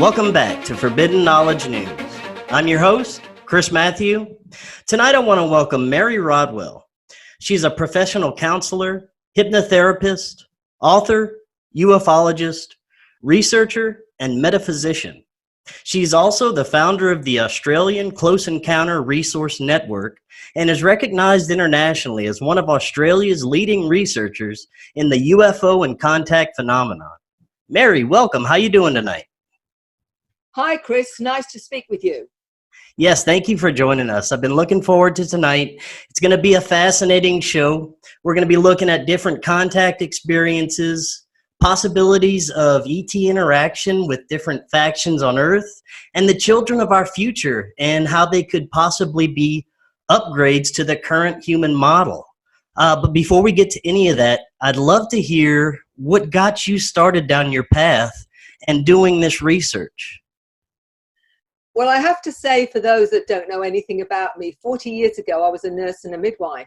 Welcome back to Forbidden Knowledge News. I'm your host, Chris Matthew. Tonight I want to welcome Mary Rodwell. She's a professional counselor, hypnotherapist, author, ufologist, researcher, and metaphysician. She's also the founder of the Australian Close Encounter Resource Network and is recognized internationally as one of Australia's leading researchers in the UFO and contact phenomenon. Mary, welcome. How you doing tonight? Hi, Chris. Nice to speak with you. Yes, thank you for joining us. I've been looking forward to tonight. It's going to be a fascinating show. We're going to be looking at different contact experiences, possibilities of ET interaction with different factions on Earth, and the children of our future and how they could possibly be upgrades to the current human model. But before we get to any of that, I'd love to hear what got you started down your path and doing this research. Well, I have to say, for those that don't know anything about me, 40 years ago, I was a nurse and a midwife.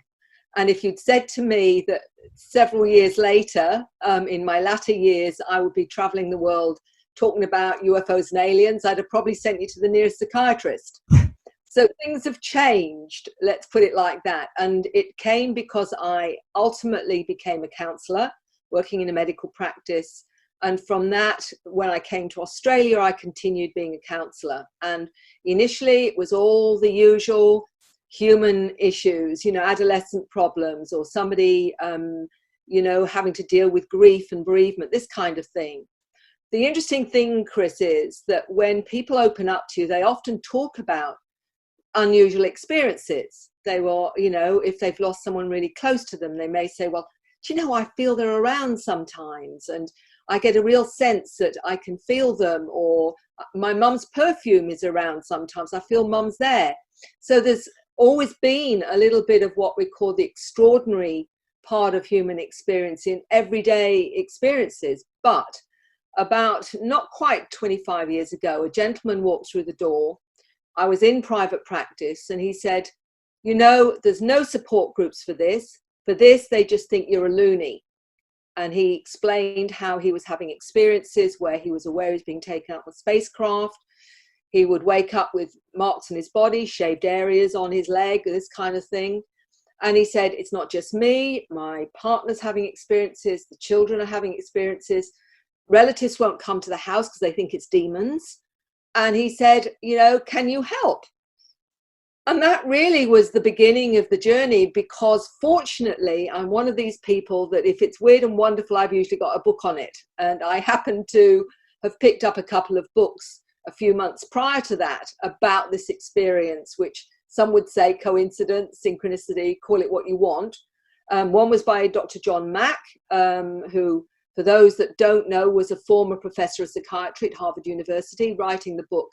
And if you'd said to me that several years later, in my latter years, I would be traveling the world talking about UFOs and aliens, I'd have probably sent you to the nearest psychiatrist. So things have changed, let's put it like that. And it came because I ultimately became a counselor working in a medical practice. And from that, when I came to Australia, I continued being a counselor. And initially, it was all the usual human issues, adolescent problems, or somebody, having to deal with grief and bereavement, this kind of thing. The interesting thing, Chris, is that when people open up to you, they often talk about unusual experiences. They will, if they've lost someone really close to them, they may say, well, I feel they're around sometimes. And I get a real sense that I can feel them, or my mum's perfume is around sometimes. I feel mum's there. So there's always been a little bit of what we call the extraordinary part of human experience in everyday experiences. But about not quite 25 years ago, a gentleman walked through the door. I was in private practice, and he said, there's no support groups for this. For this, they just think you're a loony. And he explained how he was having experiences where he was aware he was being taken out on a spacecraft. He would wake up with marks on his body, shaved areas on his leg, this kind of thing. And he said, it's not just me. My partner's having experiences. The children are having experiences. Relatives won't come to the house because they think it's demons. And he said, can you help? And that really was the beginning of the journey, because fortunately, I'm one of these people that if it's weird and wonderful, I've usually got a book on it. And I happen to have picked up a couple of books a few months prior to that about this experience, which some would say coincidence, synchronicity, call it what you want. One was by Dr. John Mack, who, for those that don't know, was a former professor of psychiatry at Harvard University, writing the book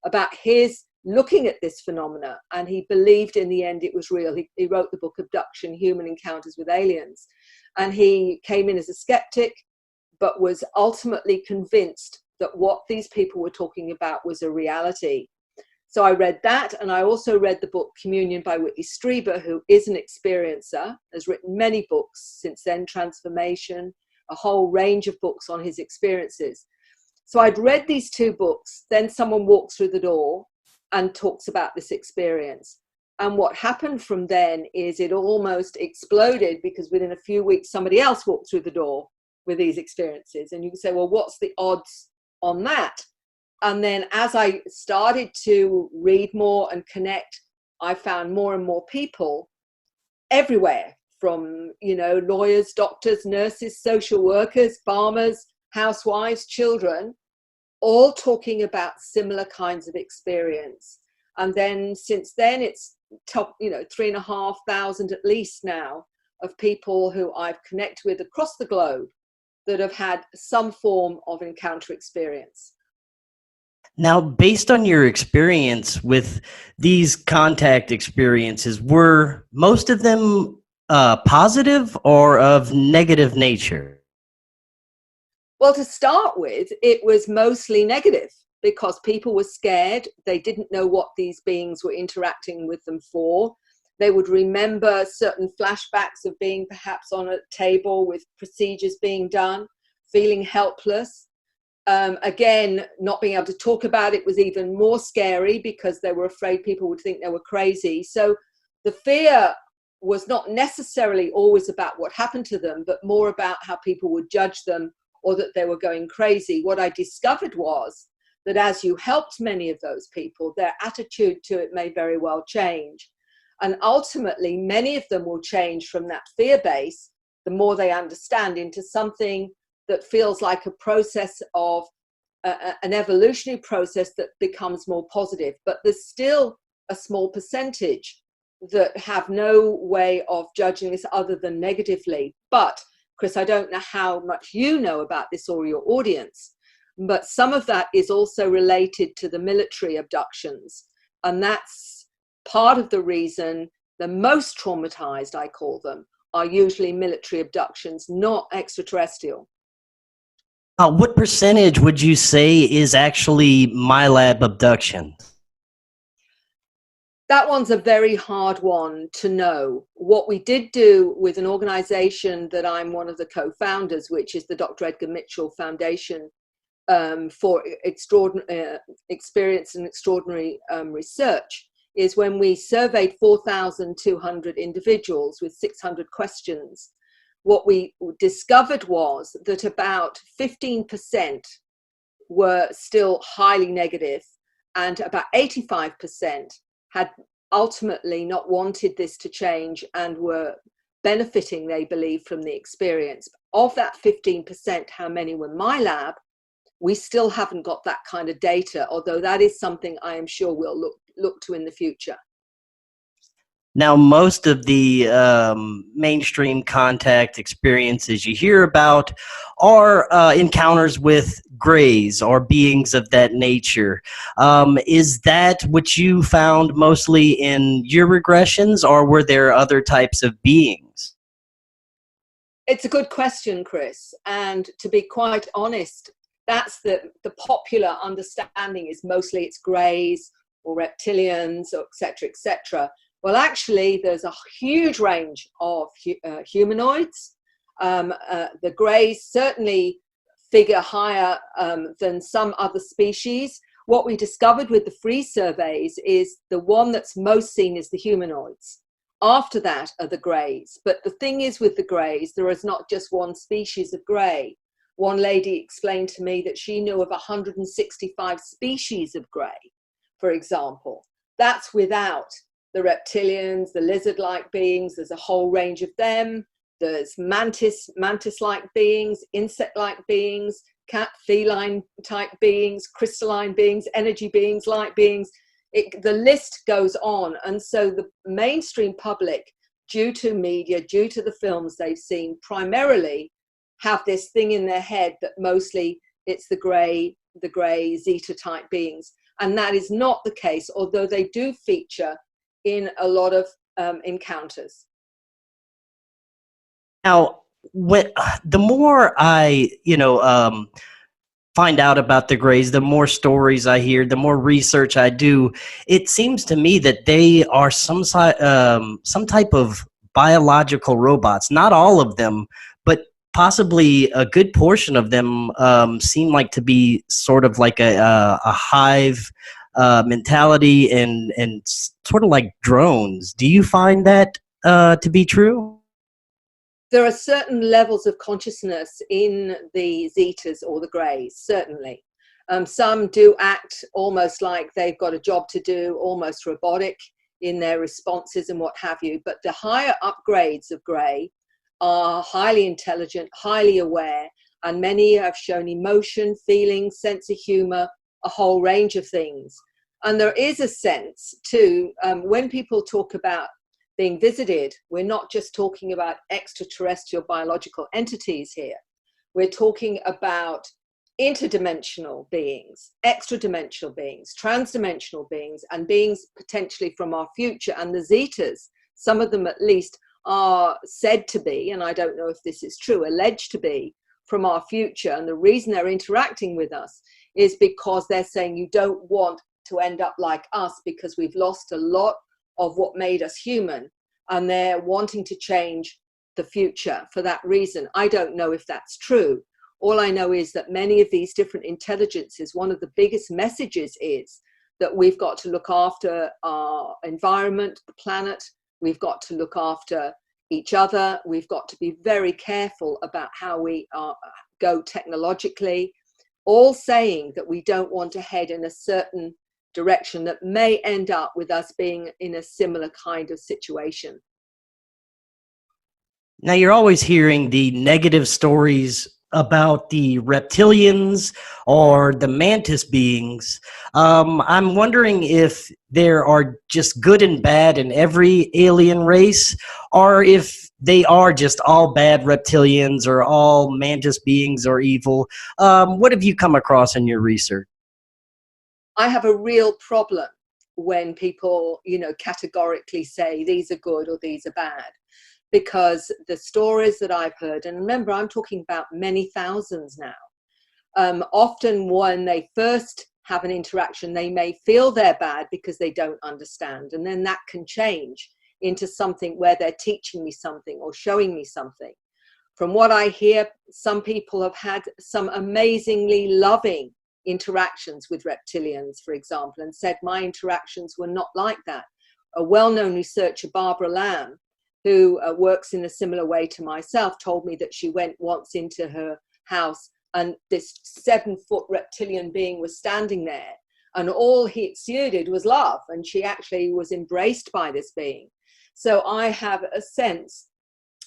about his looking at this phenomena, and he believed in the end it was real. He wrote the book Abduction, Human Encounters with Aliens, and he came in as a skeptic, but was ultimately convinced that what these people were talking about was a reality. So I read that, and I also read the book Communion by Whitley Strieber, who is an experiencer, has written many books since then, Transformation, a whole range of books on his experiences. So I'd read these two books, then someone walks through the door and talks about this experience. And what happened from then is it almost exploded, because within a few weeks, somebody else walked through the door with these experiences. And you can say, well, what's the odds on that? And then as I started to read more and connect, I found more and more people everywhere, from, lawyers, doctors, nurses, social workers, farmers, housewives, children, all talking about similar kinds of experience. And then since then, it's 3,500 at least now of people who I've connected with across the globe that have had some form of encounter experience. Now, based on your experience with these contact experiences, were most of them positive or of negative nature? Well, to start with, it was mostly negative, because people were scared. They didn't know what these beings were interacting with them for. They would remember certain flashbacks of being perhaps on a table with procedures being done, feeling helpless. Again, not being able to talk about it was even more scary because they were afraid people would think they were crazy. So the fear was not necessarily always about what happened to them, but more about how people would judge them or that they were going crazy. What I discovered was that as you helped many of those people, their attitude to it may very well change. And ultimately, many of them will change from that fear base, the more they understand, into something that feels like a process of an evolutionary process that becomes more positive. But there's still a small percentage that have no way of judging this other than negatively. But Chris, I don't know how much you know about this or your audience, but some of that is also related to the military abductions. And that's part of the reason the most traumatized, I call them, are usually military abductions, not extraterrestrial. What percentage would you say is actually my lab abduction? That one's a very hard one to know. What we did do with an organization that I'm one of the co-founders, which is the Dr. Edgar Mitchell Foundation for Experience and Extraordinary Research, is when we surveyed 4,200 individuals with 600 questions. What we discovered was that about 15% were still highly negative, and about 85% had ultimately not wanted this to change and were benefiting, they believe, from the experience. Of that 15%, how many were my lab? We still haven't got that kind of data, although that is something I am sure we'll look to in the future. Now, most of the mainstream contact experiences you hear about are encounters with greys or beings of that nature. Is that what you found mostly in your regressions, or were there other types of beings? It's a good question, Chris. And to be quite honest, that's the popular understanding is mostly it's greys or reptilians, or et cetera, et cetera. Well, actually, there's a huge range of humanoids. The greys certainly figure higher than some other species. What we discovered with the free surveys is the one that's most seen is the humanoids. After that are the greys. But the thing is with the greys, there is not just one species of grey. One lady explained to me that she knew of 165 species of grey, for example. That's without the reptilians, the lizard-like beings. There's a whole range of them. There's mantis-like beings, insect-like beings, cat, feline-type beings, crystalline beings, energy beings, light beings. The list goes on. And so the mainstream public, due to media, due to the films they've seen, primarily have this thing in their head that mostly it's the grey Zeta-type beings. And that is not the case, although they do feature in a lot of encounters. Now, the more I, find out about the greys, the more stories I hear, the more research I do, it seems to me that they are some type of biological robots. Not all of them, but possibly a good portion of them seem like to be sort of like a hive mentality and sort of like drones. Do you find that to be true? There are certain levels of consciousness in the Zetas or the greys, certainly. Some do act almost like they've got a job to do, almost robotic in their responses and what have you. But the higher upgrades of grey are highly intelligent, highly aware, and many have shown emotion, feeling, sense of humour, a whole range of things. And there is a sense too, when people talk about being visited, we're not just talking about extraterrestrial biological entities here. We're talking about interdimensional beings, extra-dimensional beings, trans-dimensional beings, and beings potentially from our future. And the Zetas, some of them at least, are said to be, and I don't know if this is true, alleged to be from our future. And the reason they're interacting with us is because they're saying you don't want to end up like us because we've lost a lot of what made us human, and they're wanting to change the future for that reason. I don't know if that's true. All I know is that many of these different intelligences, one of the biggest messages is that we've got to look after our environment, the planet. We've got to look after each other. We've got to be very careful about how we go technologically, all saying that we don't want to head in a certain direction that may end up with us being in a similar kind of situation. Now, you're always hearing the negative stories about the reptilians or the mantis beings. I'm wondering if there are just good and bad in every alien race, or if they are just all bad reptilians or all mantis beings are evil. What have you come across in your research? I have a real problem when people, categorically say these are good or these are bad, because the stories that I've heard, and remember, I'm talking about many thousands now, often when they first have an interaction, they may feel they're bad because they don't understand. And then that can change into something where they're teaching me something or showing me something. From what I hear, some people have had some amazingly loving interactions with reptilians, for example, and said my interactions were not like that. A well-known researcher, Barbara Lamb, who works in a similar way to myself, told me that she went once into her house and this 7-foot reptilian being was standing there, and all he exuded was love, and she actually was embraced by this being. So I have a sense,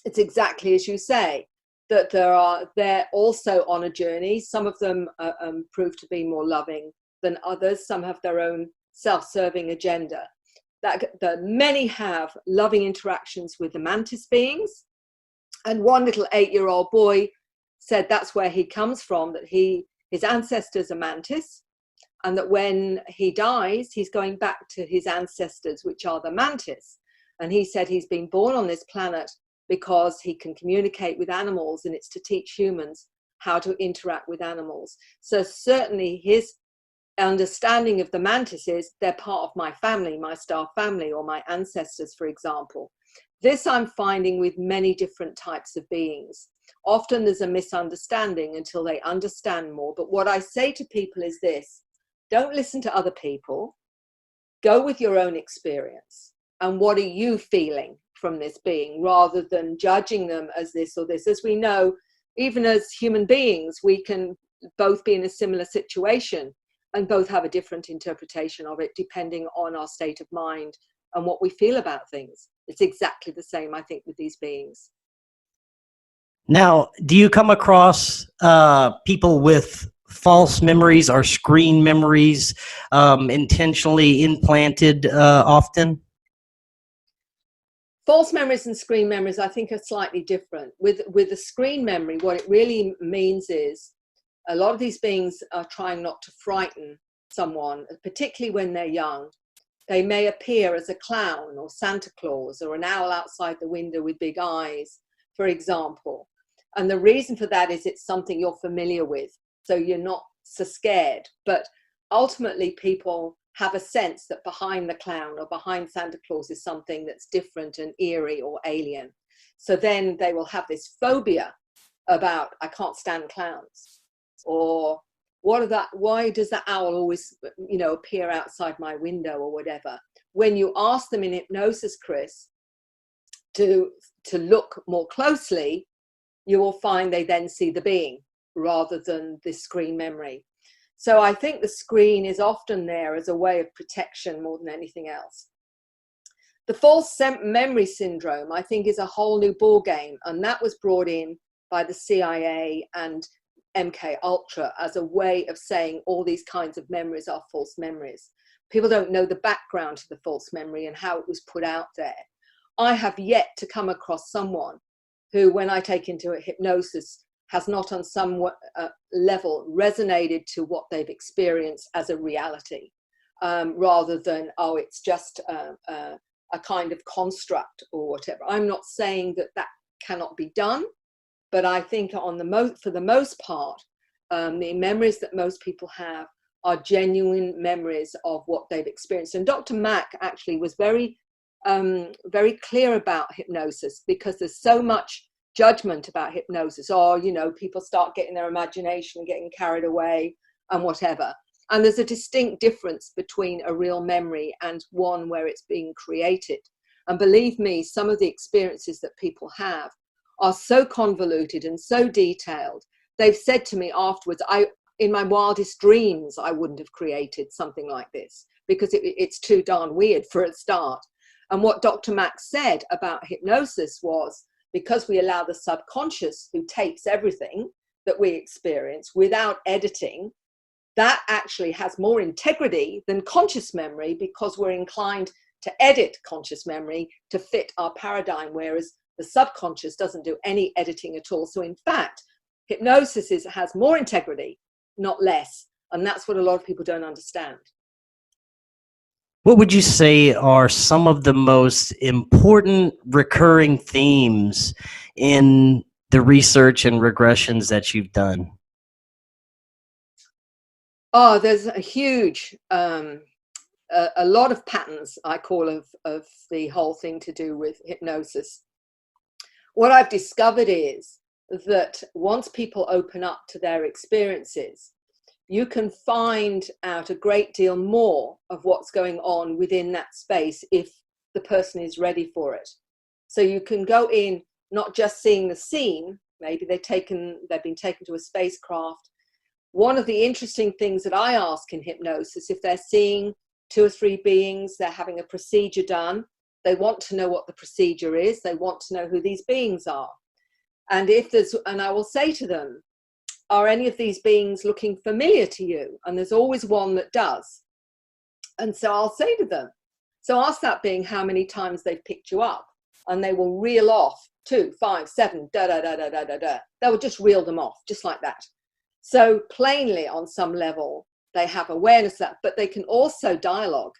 it's exactly as you say, that they're also on a journey. Some of them prove to be more loving than others. Some have their own self-serving agenda. That many have loving interactions with the mantis beings. And one little 8-year-old boy said that's where he comes from, that his ancestors are mantis, and that when he dies, he's going back to his ancestors, which are the mantis. And he said he's been born on this planet because he can communicate with animals, and it's to teach humans how to interact with animals. So certainly his understanding of the mantises, they're part of my family, my star family, or my ancestors, for example. This I'm finding with many different types of beings. Often there's a misunderstanding until they understand more. But what I say to people is this: don't listen to other people. Go with your own experience. And what are you feeling from this being, rather than judging them as this or this? As we know, even as human beings, we can both be in a similar situation and both have a different interpretation of it depending on our state of mind and what we feel about things. It's exactly the same, I think, with these beings. Now, do you come across people with false memories or screen memories intentionally implanted often? False memories and screen memories, I think, are slightly different. With the screen memory, what it really means is a lot of these beings are trying not to frighten someone, particularly when they're young. They may appear as a clown or Santa Claus or an owl outside the window with big eyes, for example. And the reason for that is it's something you're familiar with, so you're not so scared. But ultimately, people have a sense that behind the clown or behind Santa Claus is something that's different and eerie or alien. So then they will have this phobia about, I can't stand clowns, or why does that owl always, appear outside my window, or whatever. When you ask them in hypnosis, Chris, to look more closely, you will find they then see the being rather than this screen memory. So I think the screen is often there as a way of protection more than anything else. The false memory syndrome, I think, is a whole new ball game, and that was brought in by the CIA and MK Ultra as a way of saying all these kinds of memories are false memories. People don't know the background to the false memory and how it was put out there. I have yet to come across someone who, when I take into a hypnosis, has not on some level resonated to what they've experienced as a reality, rather than, oh, it's just a kind of construct or whatever. I'm not saying that that cannot be done, but I think for the most part, the memories that most people have are genuine memories of what they've experienced. And Dr. Mack actually was very clear about hypnosis, because there's so much judgment about hypnosis, or, you know, people start getting their imagination and getting carried away and whatever. And there's a distinct difference between a real memory and one where it's being created. And believe me, some of the experiences that people have are so convoluted and so detailed. They've said to me afterwards, in my wildest dreams, I wouldn't have created something like this, because it's too darn weird for a start. And what Dr. Max said about hypnosis was, because we allow the subconscious, who tapes everything that we experience without editing, that actually has more integrity than conscious memory, because we're inclined to edit conscious memory to fit our paradigm, whereas the subconscious doesn't do any editing at all. So in fact, hypnosis has more integrity, not less. And that's what a lot of people don't understand. What would you say are some of the most important recurring themes in the research and regressions that you've done? Oh, there's a huge, a lot of patterns, I call, of the whole thing to do with hypnosis. What I've discovered is that once people open up to their experiences, you can find out a great deal more of what's going on within that space if the person is ready for it. So you can go in not just seeing the scene, maybe they've been taken to a spacecraft. One of the interesting things that I ask in hypnosis, if they're seeing 2 or 3 beings, they're having a procedure done, they want to know what the procedure is, they want to know who these beings are. And I will say to them, are any of these beings looking familiar to you? And there's always one that does. And so I'll say to them, so ask that being how many times they've picked you up. And they will reel off 2, 5, 7, da da da da da da da. They will just reel them off, just like that. So plainly, on some level, they have awareness of that, but they can also dialogue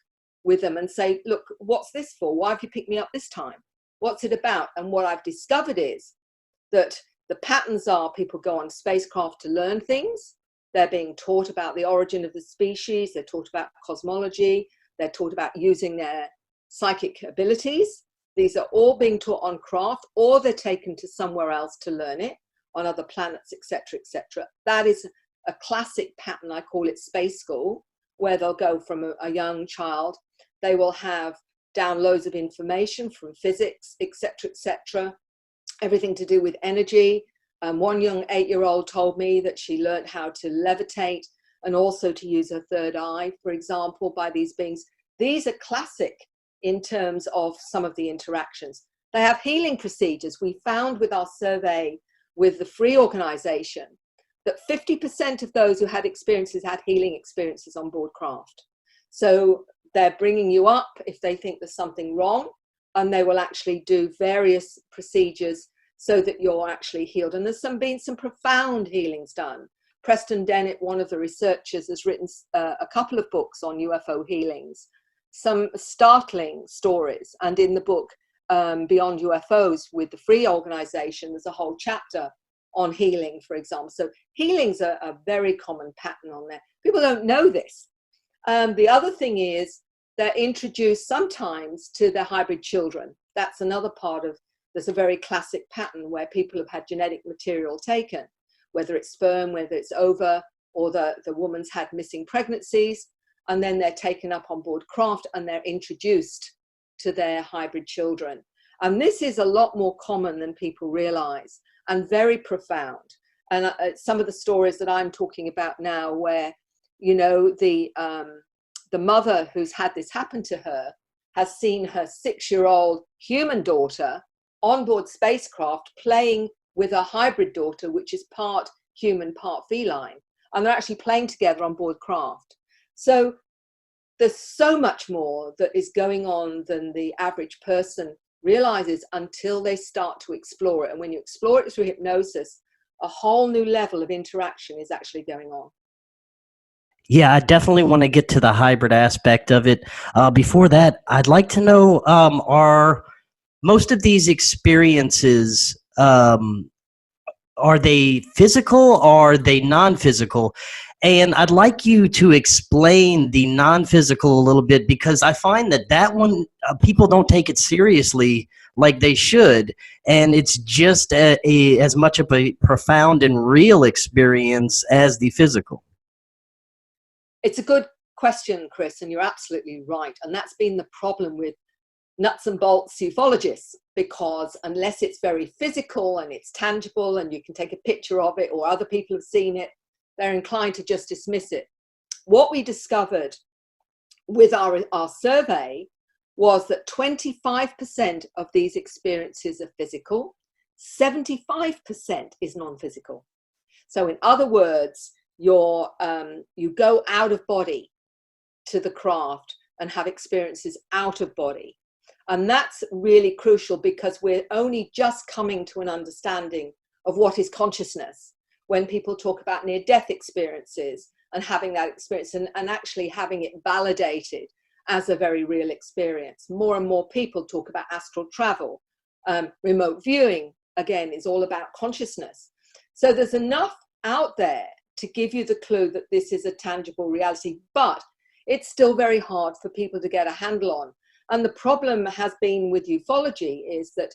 with them and say, look, what's this for? Why have you picked me up this time? What's it about? And what I've discovered is that the patterns are people go on spacecraft to learn things. They're being taught about the origin of the species. They're taught about cosmology. They're taught about using their psychic abilities. These are all being taught on craft, or they're taken to somewhere else to learn it, on other planets, etc., etc. That is a classic pattern. I call it space school, where they'll go from a young child. They will have downloads of information from physics, etc., etc., everything to do with energy. One young 8-year-old told me that she learned how to levitate and also to use her third eye, for example, by these beings. These are classic in terms of some of the interactions. They have healing procedures. We found with our survey with the free organization that 50% of those who had experiences had healing experiences on board craft. So they're bringing you up if they think there's something wrong, and they will actually do various procedures so that you're actually healed. And there's been some profound healings done. Preston Dennett, one of the researchers, has written a couple of books on UFO healings, some startling stories. And in the book, Beyond UFOs, with the free organization, there's a whole chapter on healing, for example. So healings are a very common pattern on there. People don't know this. The other thing is they're introduced sometimes to their hybrid children. That's another part of, there's a very classic pattern where people have had genetic material taken, whether it's sperm, whether it's ova, or the woman's had missing pregnancies, and then they're taken up on board craft and they're introduced to their hybrid children. And this is a lot more common than people realize, and very profound. And some of the stories that I'm talking about now, where, you know, the mother who's had this happen to her has seen her 6-year-old human daughter on board spacecraft playing with a hybrid daughter, which is part human, part feline. And they're actually playing together on board craft. So there's so much more that is going on than the average person realizes until they start to explore it. And when you explore it through hypnosis, a whole new level of interaction is actually going on. Yeah, I definitely want to get to the hybrid aspect of it. Before that, I'd like to know, are most of these experiences, are they physical or are they non-physical? And I'd like you to explain the non-physical a little bit, because I find that one, people don't take it seriously like they should, and it's just as much of a profound and real experience as the physical. It's a good question, Chris, and you're absolutely right. And that's been the problem with nuts and bolts ufologists, because unless it's very physical and it's tangible and you can take a picture of it or other people have seen it, they're inclined to just dismiss it. What we discovered with our survey was that 25% of these experiences are physical, 75% is non-physical. So in other words, you go out of body to the craft and have experiences out of body. And that's really crucial, because we're only just coming to an understanding of what is consciousness when people talk about near-death experiences and having that experience and actually having it validated as a very real experience. More and more people talk about astral travel. Remote viewing, again, is all about consciousness. So there's enough out there to give you the clue that this is a tangible reality, but it's still very hard for people to get a handle on. And the problem has been with ufology is that,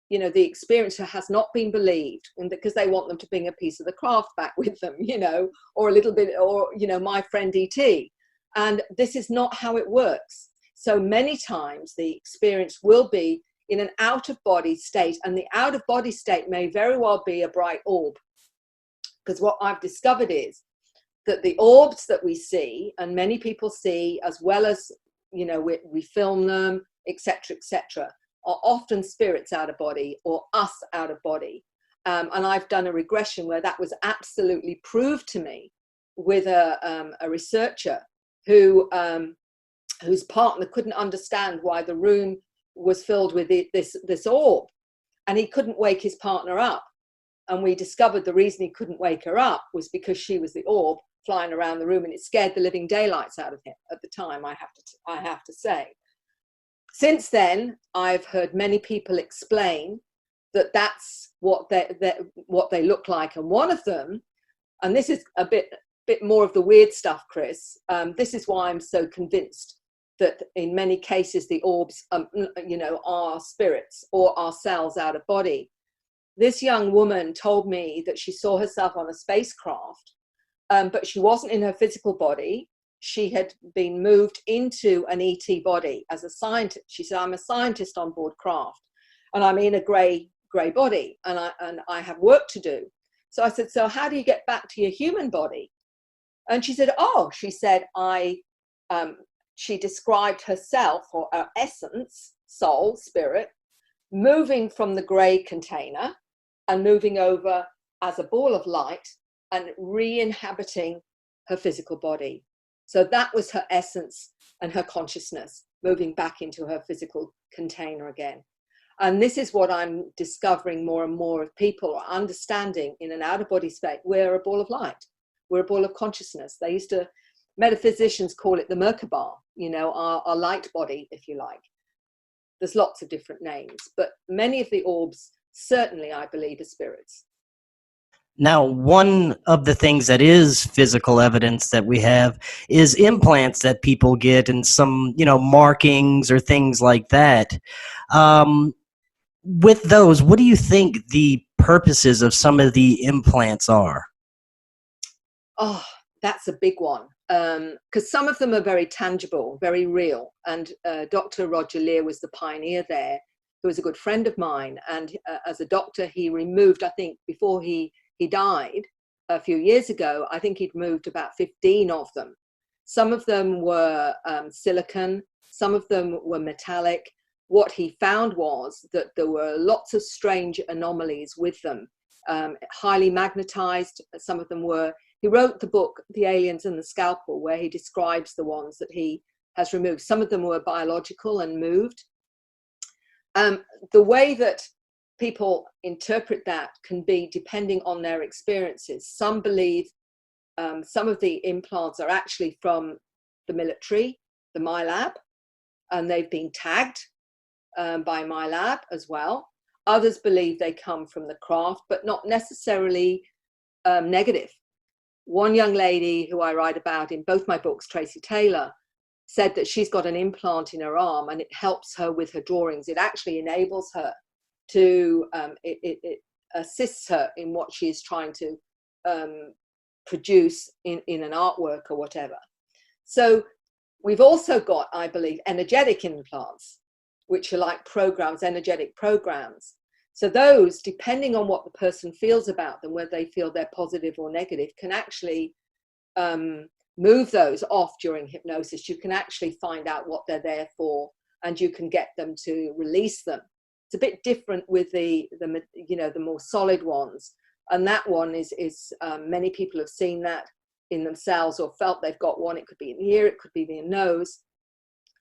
you know, the experiencer has not been believed, and because they want them to bring a piece of the craft back with them, you know, or a little bit, or, you know, my friend E.T. And this is not how it works. So many times the experience will be in an out-of-body state, and the out-of-body state may very well be a bright orb. Because what I've discovered is that the orbs that we see, and many people see, as well as, you know, we film them, etc., are often spirits out of body or us out of body. And I've done a regression where that was absolutely proved to me with a researcher whose partner couldn't understand why the room was filled with this orb, and he couldn't wake his partner up. And we discovered the reason he couldn't wake her up was because she was the orb flying around the room, and it scared the living daylights out of him at the time, I have to say. Since then, I've heard many people explain that that's what they look like. And one of them, and this is a bit more of the weird stuff, Chris, this is why I'm so convinced that in many cases the orbs, you know, are spirits or are cells out of body. This young woman told me that she saw herself on a spacecraft, but she wasn't in her physical body. She had been moved into an ET body as a scientist. She said, I'm a scientist on board craft, and I'm in a grey body, and I have work to do. So I said, so how do you get back to your human body? And she said, she described herself, or her essence, soul, spirit, moving from the grey container and moving over as a ball of light and re-inhabiting her physical body. So that was her essence and her consciousness, moving back into her physical container again. And this is what I'm discovering more and more of people are understanding in an out-of-body state. We're a ball of light. We're a ball of consciousness. Metaphysicians call it the Merkaba, you know, our light body, if you like. There's lots of different names, but many of the orbs, certainly, I believe, are spirits. Now, one of the things that is physical evidence that we have is implants that people get and some, you know, markings or things like that. With those, what do you think the purposes of some of the implants are? Oh, that's a big one. Because some of them are very tangible, very real. And Dr. Roger Lear was the pioneer there, who was a good friend of mine. And as a doctor, he removed, I think, before he died a few years ago, I think he'd moved about 15 of them. Some of them were silicon, some of them were metallic. What he found was that there were lots of strange anomalies with them, highly magnetized. Some of them were, he wrote the book, The Aliens and the Scalpel, where he describes the ones that he has removed. Some of them were biological and moved. The way that people interpret that can be depending on their experiences. Some believe some of the implants are actually from the military, the MyLab, and they've been tagged by MyLab as well. Others believe they come from the craft, but not necessarily negative. One young lady who I write about in both my books, Tracy Taylor, said that she's got an implant in her arm and it helps her with her drawings. It actually enables her to, it assists her in what she is trying to produce in an artwork or whatever. So we've also got, I believe, energetic implants, which are like programs, energetic programs. So those, depending on what the person feels about them, whether they feel they're positive or negative, can actually move those off during hypnosis. You can actually find out what they're there for, and you can get them to release them. It's a bit different with the more solid ones, and that one is many people have seen that in themselves or felt they've got one. It could be in the ear, it could be in the nose.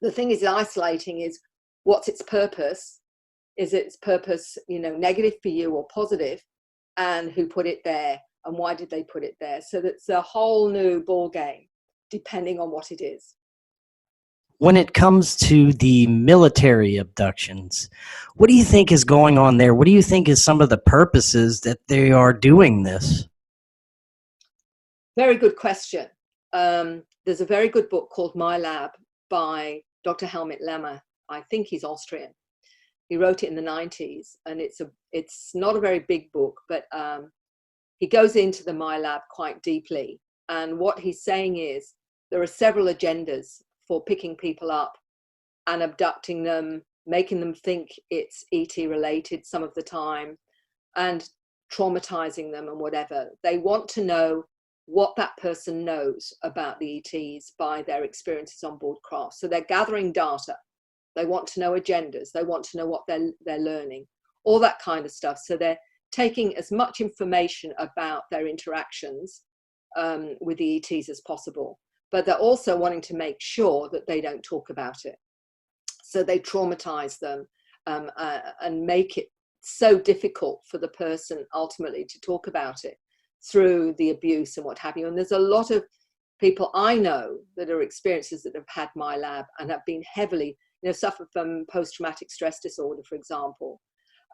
The thing is isolating is what's its purpose. Is its purpose, negative for you or positive, and who put it there and why did they put it there? So that's a whole new ball game, depending on what it is. When it comes to the military abductions, what do you think is going on there? What do you think is some of the purposes that they are doing this? Very good question. There's a very good book called My Lab by Dr. Helmut Lemmer. I think he's Austrian. He wrote it in the 90s, and it's not a very big book, but he goes into the My Lab quite deeply. And what he's saying is there are several agendas for picking people up and abducting them, making them think it's ET related some of the time, and traumatizing them and whatever. They want to know what that person knows about the ETs by their experiences on board craft. So they're gathering data. They want to know agendas. They want to know what they're learning, all that kind of stuff. So they're taking as much information about their interactions with the ETs as possible. But they're also wanting to make sure that they don't talk about it. So they traumatize them and make it so difficult for the person ultimately to talk about it through the abuse and what have you. And there's a lot of people I know that are experiencers that have had My Lab and have been heavily, suffer from post-traumatic stress disorder, for example.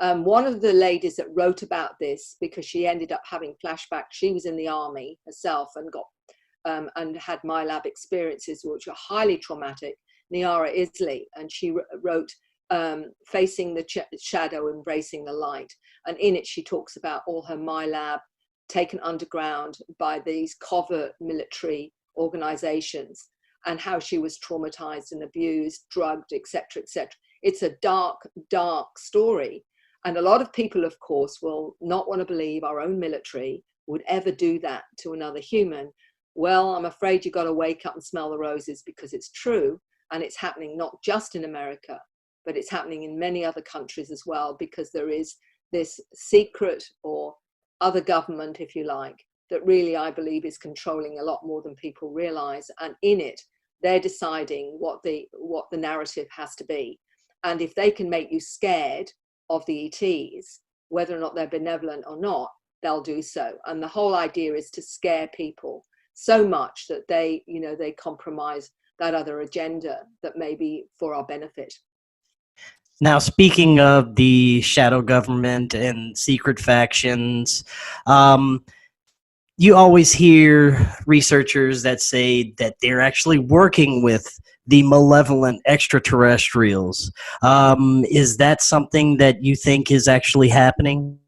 One of the ladies that wrote about this, because she ended up having flashbacks, she was in the army herself and got and had My Lab experiences which were highly traumatic, Niara Isley, and she wrote Facing the Shadow, Embracing the Light. And in it, she talks about all her My Lab taken underground by these covert military organizations and how she was traumatized and abused, drugged, etc., etc. It's a dark, dark story. And a lot of people, of course, will not want to believe our own military would ever do that to another human. Well, I'm afraid you've got to wake up and smell the roses, because it's true. And it's happening not just in America, but it's happening in many other countries as well, because there is this secret or other government, if you like, that really, I believe, is controlling a lot more than people realize. And in it, they're deciding what the narrative has to be. And if they can make you scared of the ETs, whether or not they're benevolent or not, they'll do so. And the whole idea is to scare people so much that they compromise that other agenda that may be for our benefit. Now, speaking of the shadow government and secret factions, you always hear researchers that say that they're actually working with the malevolent extraterrestrials. Is that something that you think is actually happening?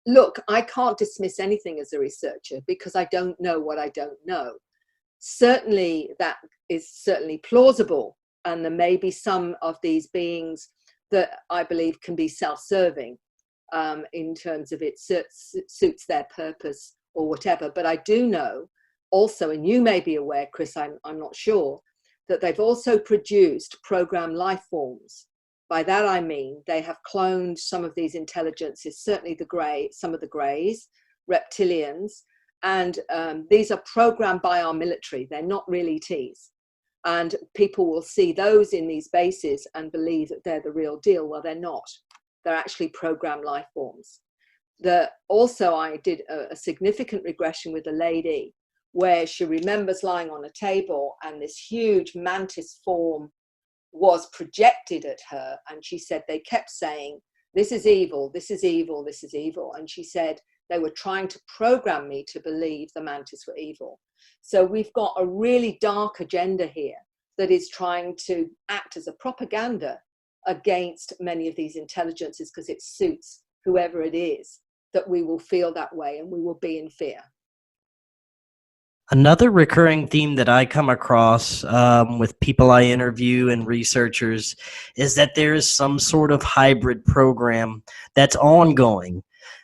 Look, I can't dismiss anything as a researcher because I don't know what I don't know. Certainly, that is certainly plausible. And there may be some of these beings that I believe can be self-serving in terms of it suits their purpose or whatever. But I do know also, and you may be aware, Chris, I'm not sure, that they've also produced programmed life forms. By that I mean they have cloned some of these intelligences, certainly some of the greys, reptilians, and these are programmed by our military. They're not really ETs. And people will see those in these bases and believe that they're the real deal. Well, they're not. They're actually programmed life forms. Also, I did a significant regression with a lady where she remembers lying on a table and this huge mantis form was projected at her. And she said they kept saying, this is evil, this is evil, this is evil. And she said They were trying to program me to believe the mantis were evil. So we've got a really dark agenda here that is trying to act as a propaganda against many of these intelligences, because it suits whoever it is that we will feel that way and we will be in fear. Another recurring theme that I come across with people I interview and researchers is that there is some sort of hybrid program that's ongoing.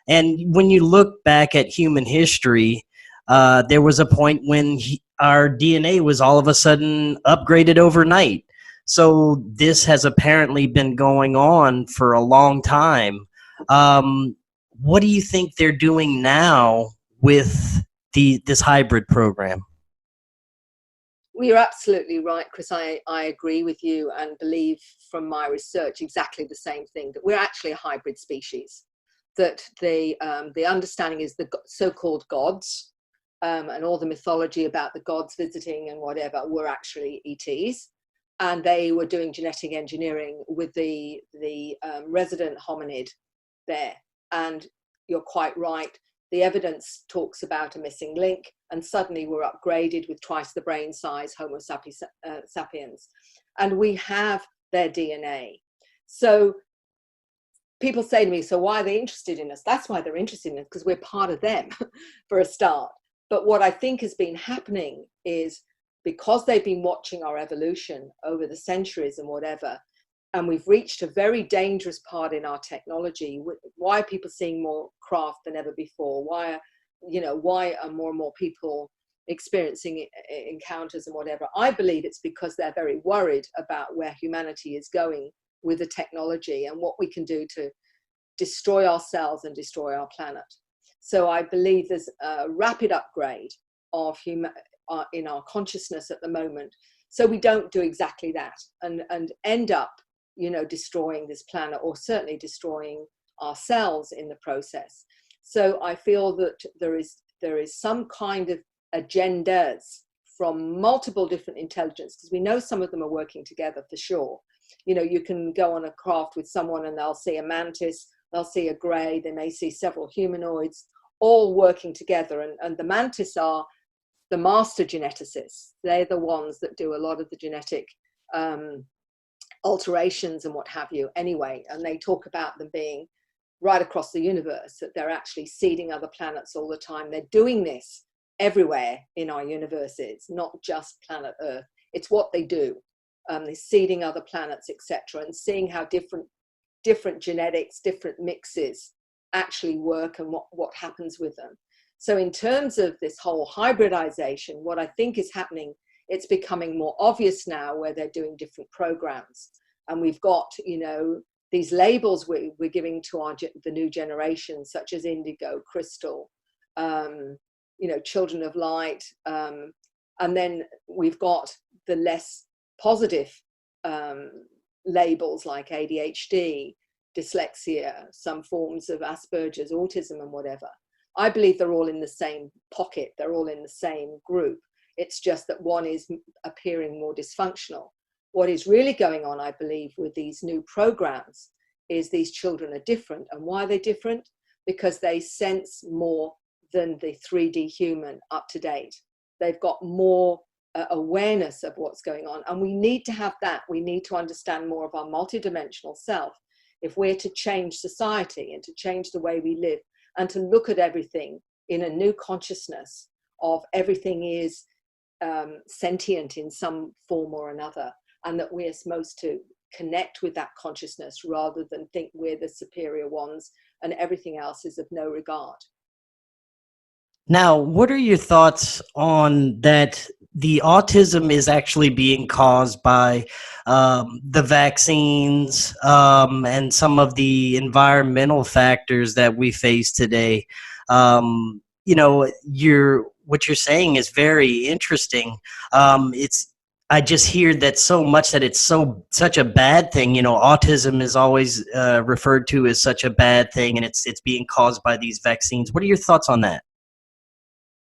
And when you look back at human history, there was a point when our DNA was all of a sudden upgraded overnight. So this has apparently been going on for a long time. What do you think they're doing now with this hybrid program? Well, you're absolutely right, Chris. I agree with you and believe from my research exactly the same thing, that we're actually a hybrid species, that the understanding is the so-called gods and all the mythology about the gods visiting and whatever were actually ETs, and they were doing genetic engineering with the resident hominid there. And you're quite right. The evidence talks about a missing link, and suddenly we're upgraded with twice the brain size Homo sapiens. And we have their DNA. So people say to me, so why are they interested in us? That's why they're interested in us, because we're part of them for a start. But what I think has been happening is, because they've been watching our evolution over the centuries and whatever, and we've reached a very dangerous part in our technology. Why are people seeing more craft than ever before? Why are more and more people experiencing encounters and whatever? I believe it's because they're very worried about where humanity is going with the technology and what we can do to destroy ourselves and destroy our planet. So I believe there's a rapid upgrade of in our consciousness at the moment, so we don't do exactly that and end up destroying this planet, or certainly destroying ourselves in the process. So I feel that there is some kind of agendas from multiple different intelligence, because we know some of them are working together for sure. You can go on a craft with someone and they'll see a mantis, they'll see a grey, they may see several humanoids all working together, and the mantis are the master geneticists. They're the ones that do a lot of the genetic alterations and what have you anyway, and they talk about them being right across the universe, that they're actually seeding other planets all the time. They're doing this everywhere in our universes, not just planet Earth. It's what they do. They're seeding other planets, etc., and seeing how different genetics, different mixes actually work and what happens with them. So in terms of this whole hybridization, what I think is happening, it's becoming more obvious now where they're doing different programs. And we've got, these labels we're giving to the new generation, such as indigo, crystal, children of light. And then we've got the less positive labels like ADHD, dyslexia, some forms of Asperger's, autism and whatever. I believe they're all in the same pocket. They're all in the same group. It's just that one is appearing more dysfunctional. What is really going on, I believe, with these new programs is these children are different. And why are they different? Because they sense more than the 3D human up to date. They've got more awareness of what's going on. And we need to have that. We need to understand more of our multidimensional self if we're to change society and to change the way we live, and to look at everything in a new consciousness of everything is sentient in some form or another, and that we're supposed to connect with that consciousness rather than think we're the superior ones and everything else is of no regard. Now, what are your thoughts on that? The autism is actually being caused by the vaccines and some of the environmental factors that we face today. What you're saying is very interesting. I just hear that so much that it's such a bad thing. Autism is always referred to as such a bad thing, and it's being caused by these vaccines. What are your thoughts on that?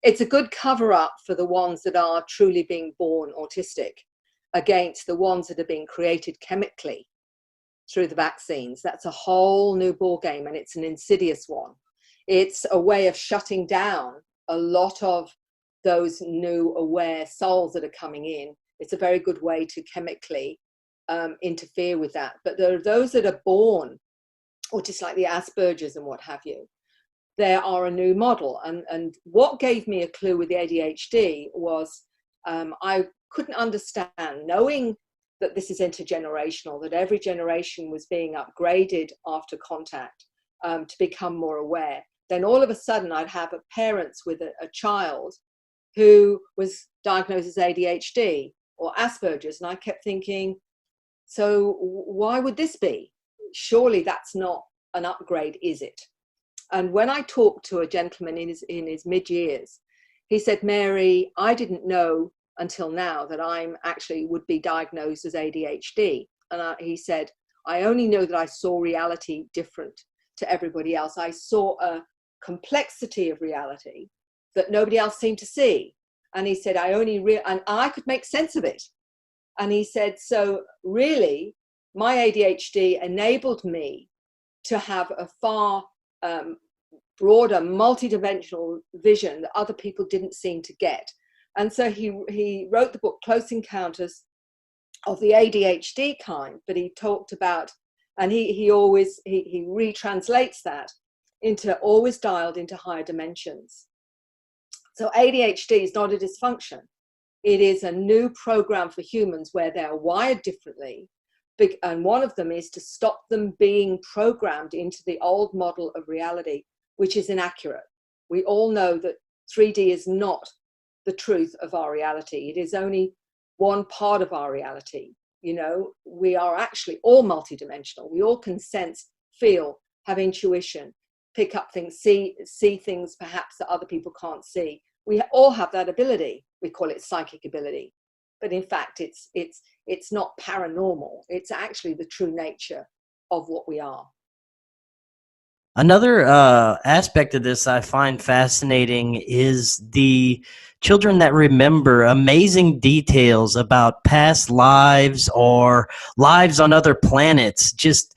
It's a good cover-up for the ones that are truly being born autistic against the ones that are being created chemically through the vaccines. That's a whole new ball game, and it's an insidious one. It's a way of shutting down a lot of those new aware souls that are coming in. It's a very good way to chemically interfere with that. But there are those that are born, or just like the Asperger's and what have you, there are a new model. And what gave me a clue with the ADHD was I couldn't understand, knowing that this is intergenerational, that every generation was being upgraded after contact to become more aware. Then all of a sudden I'd have parents with a child who was diagnosed as ADHD or Asperger's. And I kept thinking, so why would this be? Surely that's not an upgrade, is it? And when I talked to a gentleman in his mid-years, he said, Mary, I didn't know until now that I'm actually would be diagnosed as ADHD. And he said, I only know that I saw reality different to everybody else. I saw a complexity of reality that nobody else seemed to see. And he said, and I could make sense of it. And he said, so really, my ADHD enabled me to have a far broader, multidimensional vision that other people didn't seem to get. And so he wrote the book Close Encounters of the ADHD Kind, but he talked about, and he retranslates that into always dialed into higher dimensions. So ADHD is not a dysfunction. It is a new program for humans where they're wired differently. And one of them is to stop them being programmed into the old model of reality, which is inaccurate. We all know that 3D is not the truth of our reality. It is only one part of our reality. You know, we are actually all multidimensional. We all can sense, feel, have intuition, pick up things, see things perhaps that other people can't see. We all have that ability. We call it psychic ability. But in fact, it's not paranormal. It's actually the true nature of what we are. Another aspect of this I find fascinating is the children that remember amazing details about past lives or lives on other planets. Just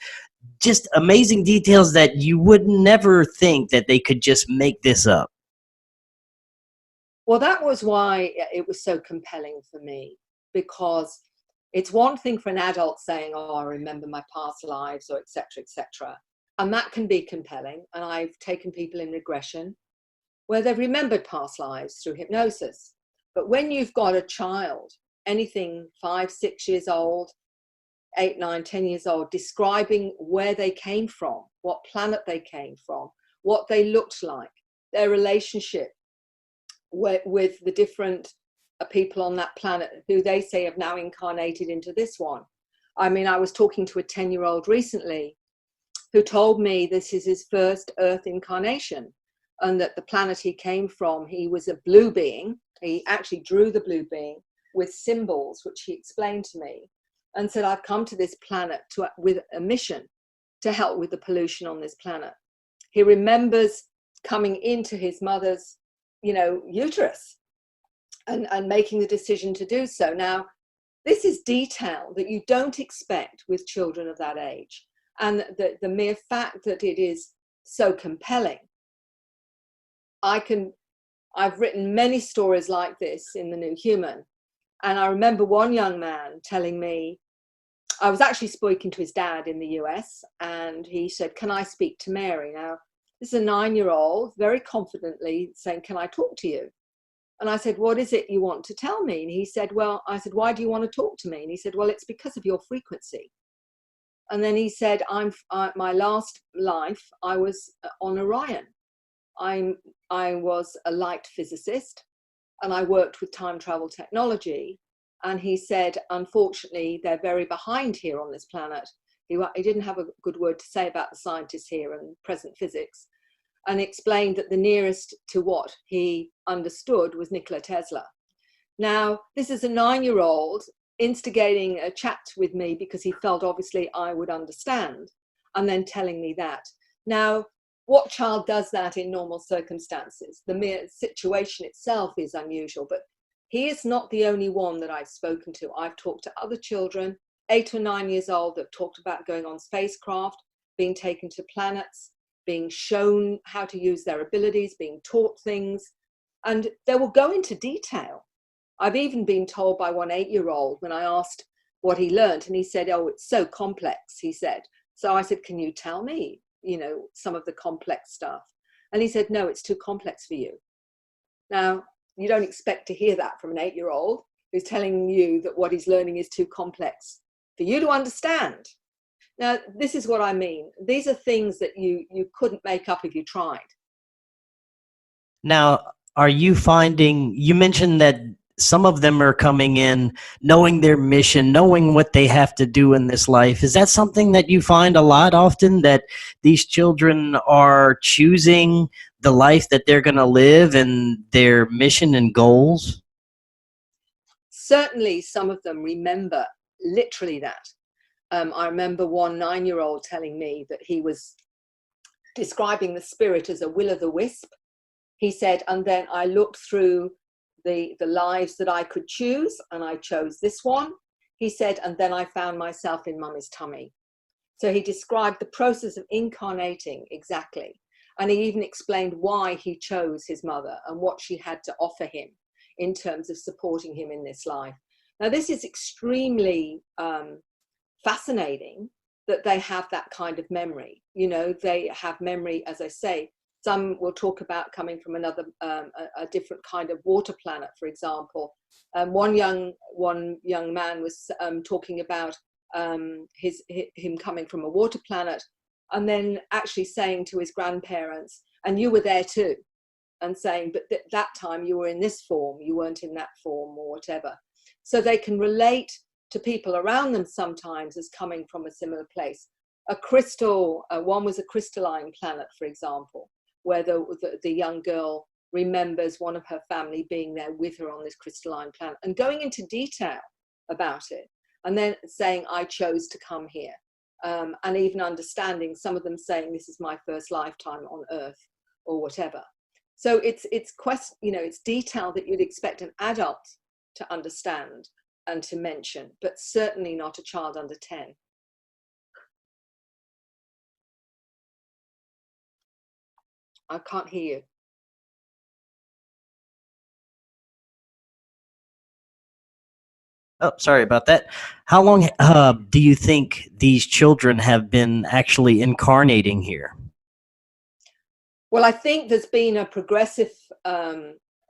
amazing details that you would never think that they could just make this up. Well, that was why it was so compelling for me, because it's one thing for an adult saying, oh, I remember my past lives, or et cetera, et cetera. And that can be compelling. And I've taken people in regression where they've remembered past lives through hypnosis. But when you've got a child, anything 5, 6 years old, 8, 9, 10 years old, describing where they came from, what planet they came from, what they looked like, their relationship with the different people on that planet who they say have now incarnated into this one. I mean, I was talking to a 10-year-old recently who told me this is his first Earth incarnation, and that the planet he came from, he was a blue being. He actually drew the blue being with symbols, which he explained to me, and said, I've come to this planet with a mission to help with the pollution on this planet. He remembers coming into his mother's, uterus and making the decision to do so. Now, this is detail that you don't expect with children of that age. And the mere fact that it is so compelling. I've written many stories like this in The New Human. And I remember one young man telling me, I was actually speaking to his dad in the US, and he said, can I speak to Mary? Now, this is a 9-year-old, very confidently saying, can I talk to you? And I said, what is it you want to tell me? And he said, I said, why do you want to talk to me? And he said, well, it's because of your frequency. And then he said, my last life, I was on Orion. I was a light physicist, and I worked with time travel technology. And he said, unfortunately, they're very behind here on this planet. He didn't have a good word to say about the scientists here and present physics, and explained that the nearest to what he understood was Nikola Tesla. Now, this is a 9-year-old instigating a chat with me because he felt obviously I would understand, and then telling me that. Now, what child does that in normal circumstances? The mere situation itself is unusual, but he is not the only one that I've spoken to. I've talked to other children, 8 or 9 years old, that talked about going on spacecraft, being taken to planets, being shown how to use their abilities, being taught things, and they will go into detail. I've even been told by one 8-year-old when I asked what he learned, and he said, oh, it's so complex, he said. So I said, can you tell me, some of the complex stuff? And he said, no, it's too complex for you. Now, you don't expect to hear that from an 8-year-old who's telling you that what he's learning is too complex for you to understand. Now, this is what I mean. These are things that you couldn't make up if you tried. Now, are you finding, you mentioned that some of them are coming in knowing their mission, knowing what they have to do in this life. Is that something that you find a lot often, that these children are choosing the life that they're going to live and their mission and goals? Certainly, some of them remember literally that. I remember one 9-year-old telling me that he was describing the spirit as a will-o'-the-wisp. He said, and then I looked through the lives that I could choose, and I chose this one. He said, and then I found myself in mummy's tummy. So he described the process of incarnating exactly. And he even explained why he chose his mother and what she had to offer him in terms of supporting him in this life. Now, this is extremely fascinating that they have that kind of memory. They have memory, as I say. Some will talk about coming from another, a different kind of water planet, for example. One young man was talking about him coming from a water planet, and then actually saying to his grandparents, and you were there too, and saying, but that time you were in this form, you weren't in that form, or whatever. So they can relate to people around them sometimes as coming from a similar place. A crystal, one was a crystalline planet, for example, where the young girl remembers one of her family being there with her on this crystalline planet and going into detail about it, and then saying, I chose to come here, and even understanding, some of them saying, this is my first lifetime on Earth, or whatever. So it's detail that you'd expect an adult to understand and to mention, but certainly not a child under 10. I can't hear you. Oh, sorry about that. How long do you think these children have been actually incarnating here? Well, I think there's been a progressive,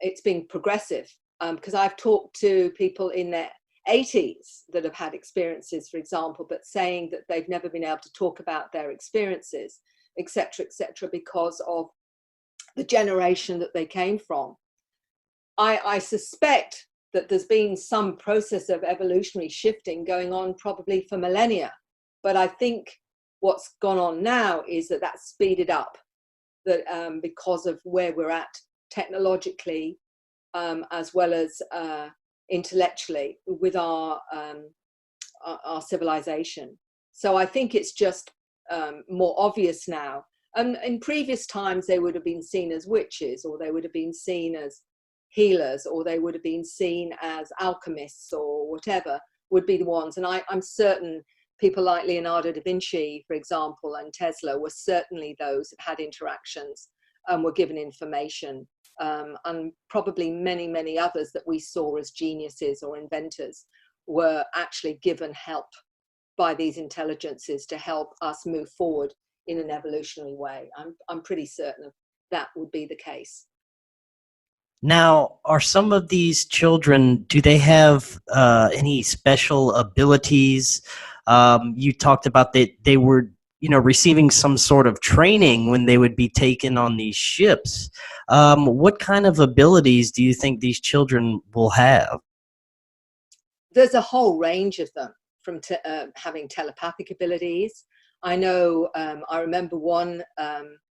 it's been progressive, because I've talked to people in their 80s that have had experiences, for example, but saying that they've never been able to talk about their experiences, etc., because of the generation that they came from. I suspect that there's been some process of evolutionary shifting going on probably for millennia, but I think what's gone on now is that that's speeded up, that because of where we're at technologically, as well as intellectually with our civilization. So I think it's just more obvious now. In previous times, they would have been seen as witches, or they would have been seen as healers, or they would have been seen as alchemists, or whatever would be the ones. And I'm certain people like Leonardo da Vinci, for example, and Tesla were certainly those that had interactions and were given information, and probably many others that we saw as geniuses or inventors were actually given help by these intelligences to help us move forward in an evolutionary way. I'm pretty certain of that would be the case. Now, are some of these children, do they have any special abilities? You talked about that they were, receiving some sort of training when they would be taken on these ships. What kind of abilities do you think these children will have? There's a whole range of them, from having telepathic abilities. I know, I remember one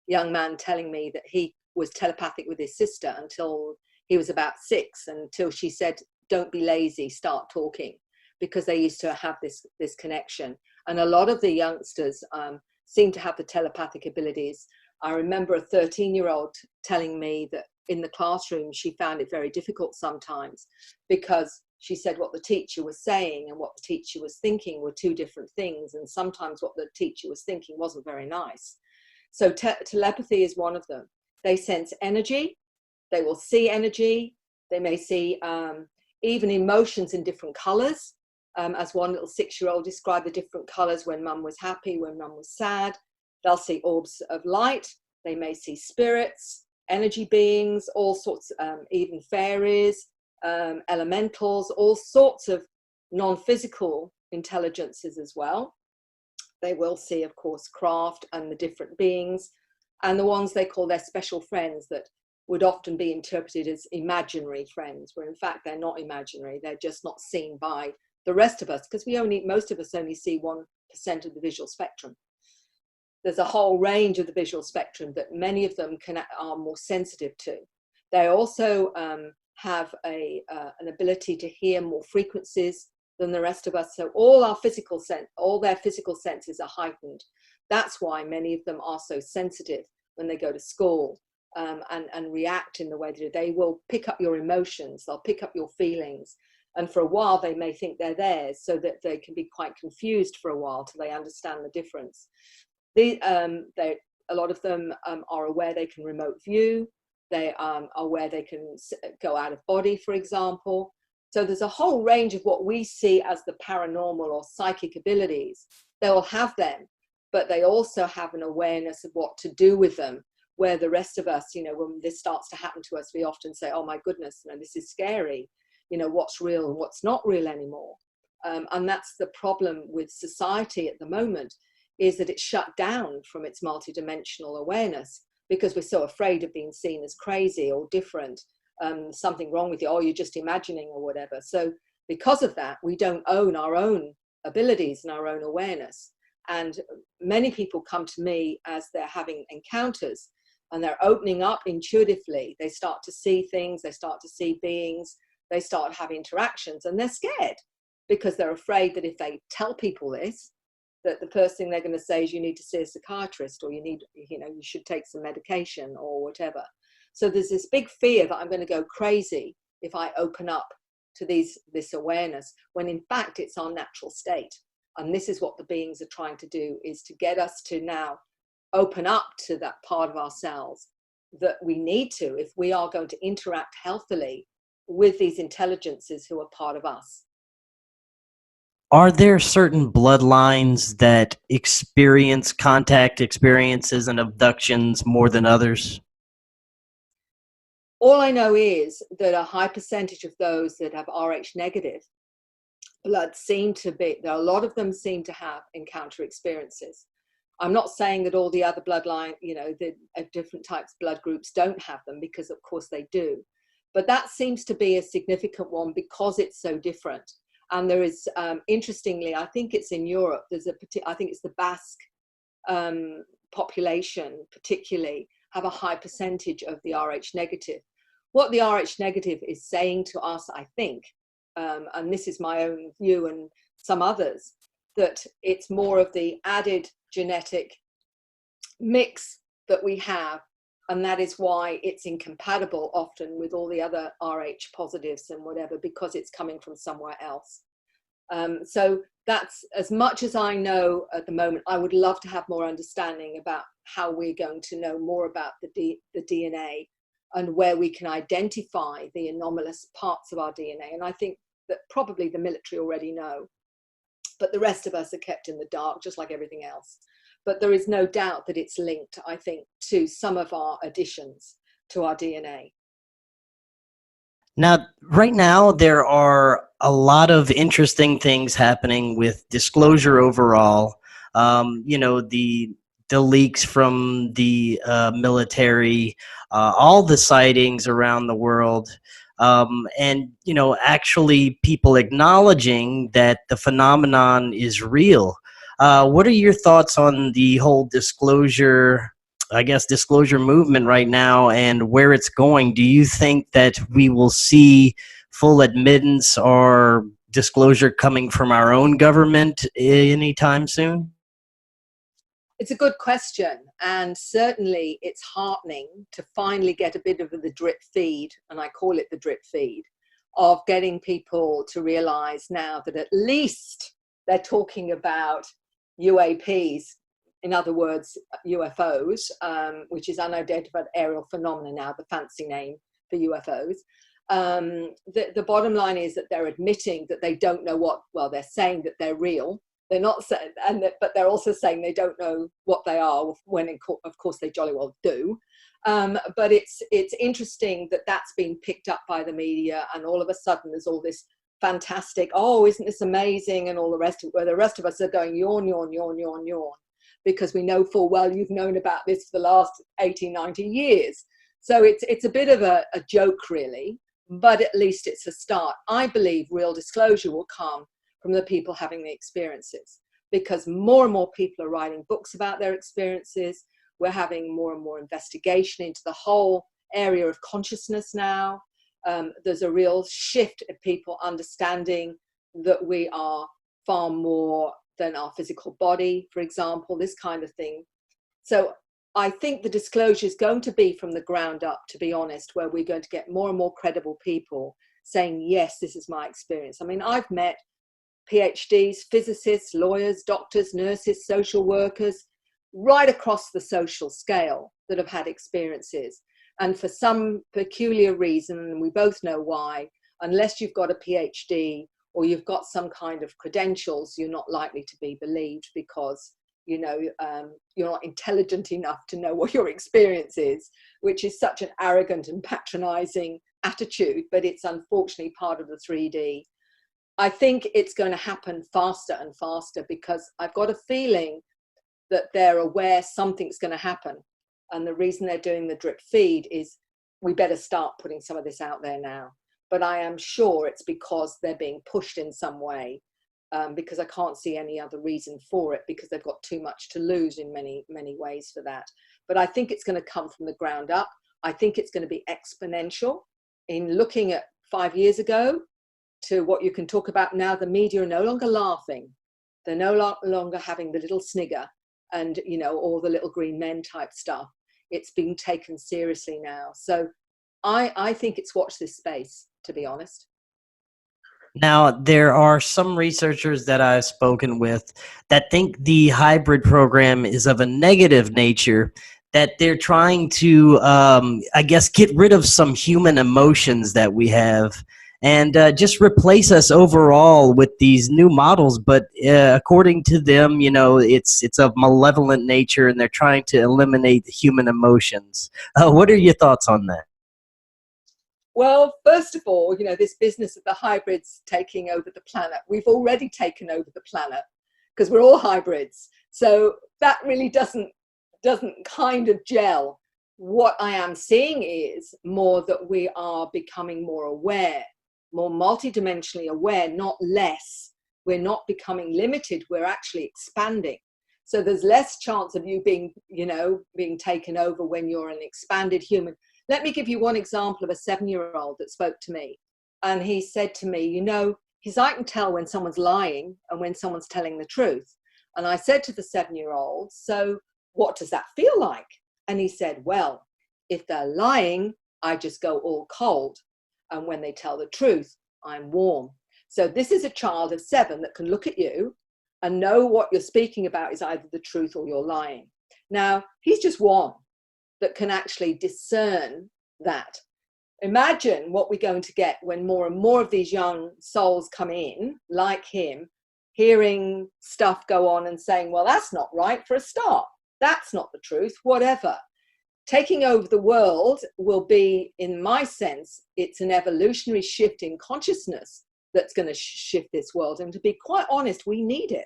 young man telling me that he was telepathic with his sister until he was about 6, until she said, don't be lazy, start talking, because they used to have this connection. And a lot of the youngsters seem to have the telepathic abilities. I remember a 13-year-old telling me that in the classroom she found it very difficult sometimes, because she said what the teacher was saying and what the teacher was thinking were two different things, and sometimes what the teacher was thinking wasn't very nice. So telepathy is one of them. They sense energy. They will see energy. They may see even emotions in different colors. As one little 6-year-old described the different colors when mum was happy, when mum was sad. They'll see orbs of light. They may see spirits, energy beings, all sorts, even fairies, elementals, all sorts of non-physical intelligences as well. They will see, of course, craft and the different beings, and the ones they call their special friends that would often be interpreted as imaginary friends, where in fact they're not imaginary. They're just not seen by the rest of us, because most of us only see 1% of the visual spectrum. There's a whole range of the visual spectrum that many of them are more sensitive to. They also have an ability to hear more frequencies than the rest of us. So all their physical senses are heightened. That's why many of them are so sensitive when they go to school and react in the way they will pick up your emotions. They'll pick up your feelings. And for a while, they may think they're theirs, so that they can be quite confused for a while till they understand the difference. A lot of them are aware they can remote view. They are aware they can go out of body, for example. So there's a whole range of what we see as the paranormal or psychic abilities. They will have them, but they also have an awareness of what to do with them, where the rest of us, when this starts to happen to us, we often say, oh my goodness, this is scary. What's real and what's not real anymore. And that's the problem with society at the moment, is that it's shut down from its multidimensional awareness because we're so afraid of being seen as crazy or different, something wrong with you, you're just imagining or whatever. So because of that, we don't own our own abilities and our own awareness. And many people come to me as they're having encounters and they're opening up intuitively. They start to see things, they start to see beings, they start having interactions, and they're scared because they're afraid that if they tell people this, that the first thing they're going to say is you need to see a psychiatrist, or you should take some medication or whatever. So there's this big fear that I'm going to go crazy if I open up to this awareness, when in fact it's our natural state. And this is what the beings are trying to do, is to get us to now open up to that part of ourselves that we need to, if we are going to interact healthily with these intelligences who are part of us. Are there certain bloodlines that experience contact experiences and abductions more than others? All I know is that a high percentage of those that have Rh negative blood a lot of them seem to have encounter experiences. I'm not saying that all the other bloodline, the different types of blood groups don't have them, because of course they do. But that seems to be a significant one because it's so different. And there is, interestingly, I think it's in Europe, I think it's the Basque population particularly have a high percentage of the Rh negative. What the Rh negative is saying to us, I think, and this is my own view and some others, that it's more of the added genetic mix that we have, and that is why it's incompatible often with all the other Rh positives and whatever, because it's coming from somewhere else. So that's as much as I know at the moment. I would love to have more understanding about how we're going to know more about the DNA and where we can identify the anomalous parts of our DNA. And I think that probably the military already know, but the rest of us are kept in the dark, just like everything else. But there is no doubt that it's linked, I think, to some of our additions to our DNA. Now, right now, there are a lot of interesting things happening with disclosure overall. The leaks from the military, all the sightings around the world, and actually people acknowledging that the phenomenon is real. What are your thoughts on the whole disclosure movement right now and where it's going? Do you think that we will see full admittance or disclosure coming from our own government anytime soon? It's a good question, and certainly it's heartening to finally get a bit of the drip feed, and I call it the drip feed, of getting people to realize now that at least they're talking about UAPs in other words, UFOs, which is unidentified aerial phenomena now, the fancy name for UFOs. The bottom line is that they're admitting that they don't know they're saying that they're real. They're not saying, but they're also saying they don't know what they are, when of course they jolly well do. But it's interesting that that's been picked up by the media, and all of a sudden there's all this fantastic, oh, isn't this amazing, and all the rest of it, where the rest of us are going yawn, yawn, yawn, yawn, yawn, because we know full well you've known about this for the last 80, 90 years. So it's a bit of a joke, really, but at least it's a start. I believe real disclosure will come from the people having the experiences, because more and more people are writing books about their experiences. We're having more and more investigation into the whole area of consciousness now. There's a real shift of people understanding that we are far more than our physical body, for example, this kind of thing. So I think the disclosure is going to be from the ground up, to be honest, where we're going to get more and more credible people saying, yes, this is my experience. I mean, I've met PhDs, physicists, lawyers, doctors, nurses, social workers, right across the social scale that have had experiences. And for some peculiar reason, and we both know why, unless you've got a PhD or you've got some kind of credentials, you're not likely to be believed, because you're not intelligent enough to know what your experience is, which is such an arrogant and patronizing attitude, but it's unfortunately part of the 3D. I think it's going to happen faster and faster, because I've got a feeling that they're aware something's going to happen. And the reason they're doing the drip feed is we better start putting some of this out there now. But I am sure it's because they're being pushed in some way, because I can't see any other reason for it, because they've got too much to lose in many, many ways for that. But I think it's going to come from the ground up. I think it's going to be exponential. In looking at 5 years ago to what you can talk about now, the media are no longer laughing. They're no longer having the little snigger and, all the little green men type stuff. It's being taken seriously now. So I think it's watch this space, to be honest. Now, there are some researchers that I've spoken with that think the hybrid program is of a negative nature, that they're trying to, I guess, get rid of some human emotions that we have and just replace us overall with these new models. But according to them, it's of malevolent nature, and they're trying to eliminate human emotions. What are your thoughts on that? Well, first of all, this business of the hybrids taking over the planet, we've already taken over the planet because we're all hybrids. So that really doesn't kind of gel. What I am seeing is more that we are becoming more aware, more multidimensionally aware, not less. We're not becoming limited. We're actually expanding. So there's less chance of you being taken over when you're an expanded human. Let me give you one example of a 7-year-old that spoke to me. And he said to me, I can tell when someone's lying and when someone's telling the truth. And I said to the 7-year-old, so what does that feel like? And he said, well, if they're lying, I just go all cold. And when they tell the truth, I'm warm. So this is a child of 7 that can look at you and know what you're speaking about is either the truth or you're lying. Now, he's just one that can actually discern that. Imagine what we're going to get when more and more of these young souls come in, like him, hearing stuff go on and saying, well, that's not right for a start. That's not the truth, whatever. Taking over the world will be, in my sense, it's an evolutionary shift in consciousness that's going to shift this world. And to be quite honest, we need it.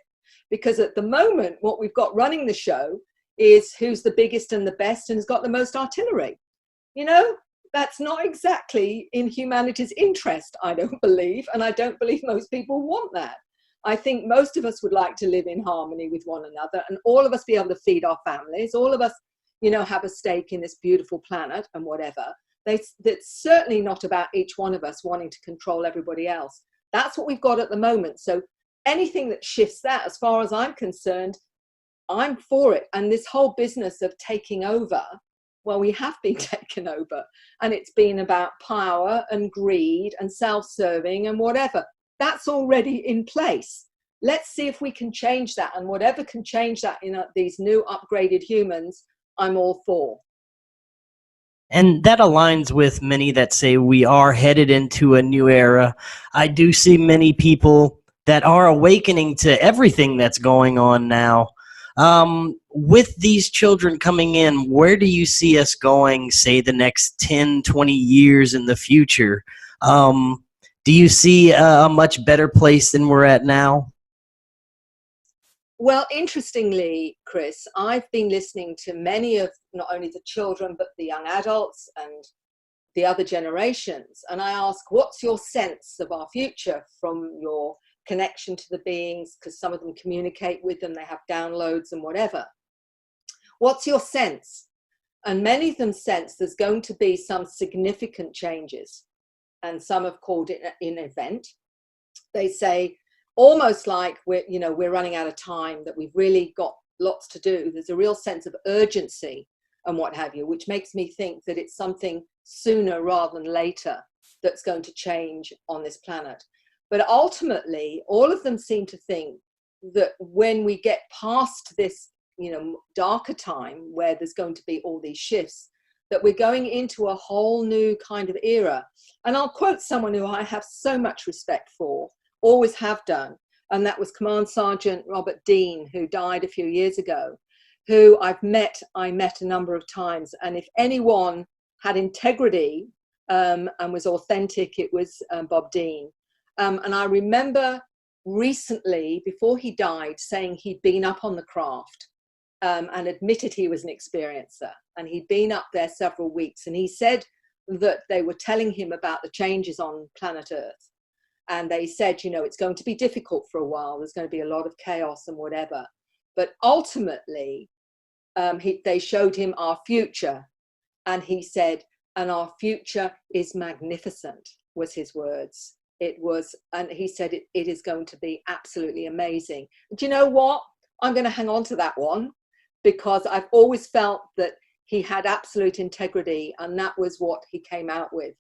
Because at the moment, what we've got running the show is who's the biggest and the best and has got the most artillery. That's not exactly in humanity's interest, I don't believe. And I don't believe most people want that. I think most of us would like to live in harmony with one another and all of us be able to feed our families, all of us, have a stake in this beautiful planet and whatever. That's certainly not about each one of us wanting to control everybody else. That's what we've got at the moment. So anything that shifts that, as far as I'm concerned, I'm for it. And this whole business of taking over, well, we have been taken over, and it's been about power and greed and self-serving and whatever. That's already in place. let's see if we can change that. And whatever can change that in these new upgraded humans, I'm all for. And that aligns with many that say we are headed into a new era. I do see many people that are awakening to everything that's going on now. With these children coming in, where do you see us going, say, the next 10, 20 years in the future? Do you see a much better place than we're at now? Well, interestingly, Chris, I've been listening to many of not only the children, but the young adults and the other generations. And I ask, what's your sense of our future from your connection to the beings? Because some of them communicate with them, they have downloads and whatever. What's your sense? And many of them sense there's going to be some significant changes. And some have called it an event. They say, almost like we're running out of time, that we've really got lots to do. There's a real sense of urgency and what have you, which makes me think that it's something sooner rather than later that's going to change on this planet. But ultimately, all of them seem to think that when we get past this, darker time where there's going to be all these shifts, that we're going into a whole new kind of era. And I'll quote someone who I have so much respect for, always have done, and that was Command Sergeant Robert Dean, who died a few years ago, who I met a number of times. And if anyone had integrity and was authentic, it was Bob Dean. And I remember recently, before he died, saying he'd been up on the craft and admitted he was an experiencer, and he'd been up there several weeks, and he said that they were telling him about the changes on planet Earth. And they said, it's going to be difficult for a while. There's going to be a lot of chaos and whatever. But ultimately, they showed him our future. And he said, and our future is magnificent, was his words. It was, and he said, it is going to be absolutely amazing. Do you know what? I'm going to hang on to that one, because I've always felt that he had absolute integrity, and that was what he came out with.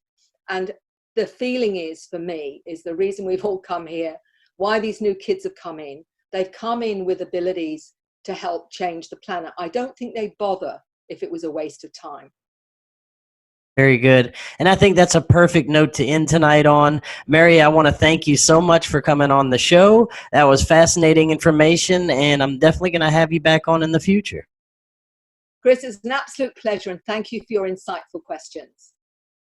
And the feeling is, for me, is the reason we've all come here, why these new kids have come in. They've come in with abilities to help change the planet. I don't think they'd bother if it was a waste of time. Very good. And I think that's a perfect note to end tonight on. Mary, I want to thank you so much for coming on the show. That was fascinating information, and I'm definitely going to have you back on in the future. Chris, it's an absolute pleasure, and thank you for your insightful questions.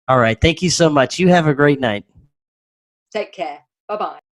All right. Thank you so much. You have a great night. Take care. Bye-bye.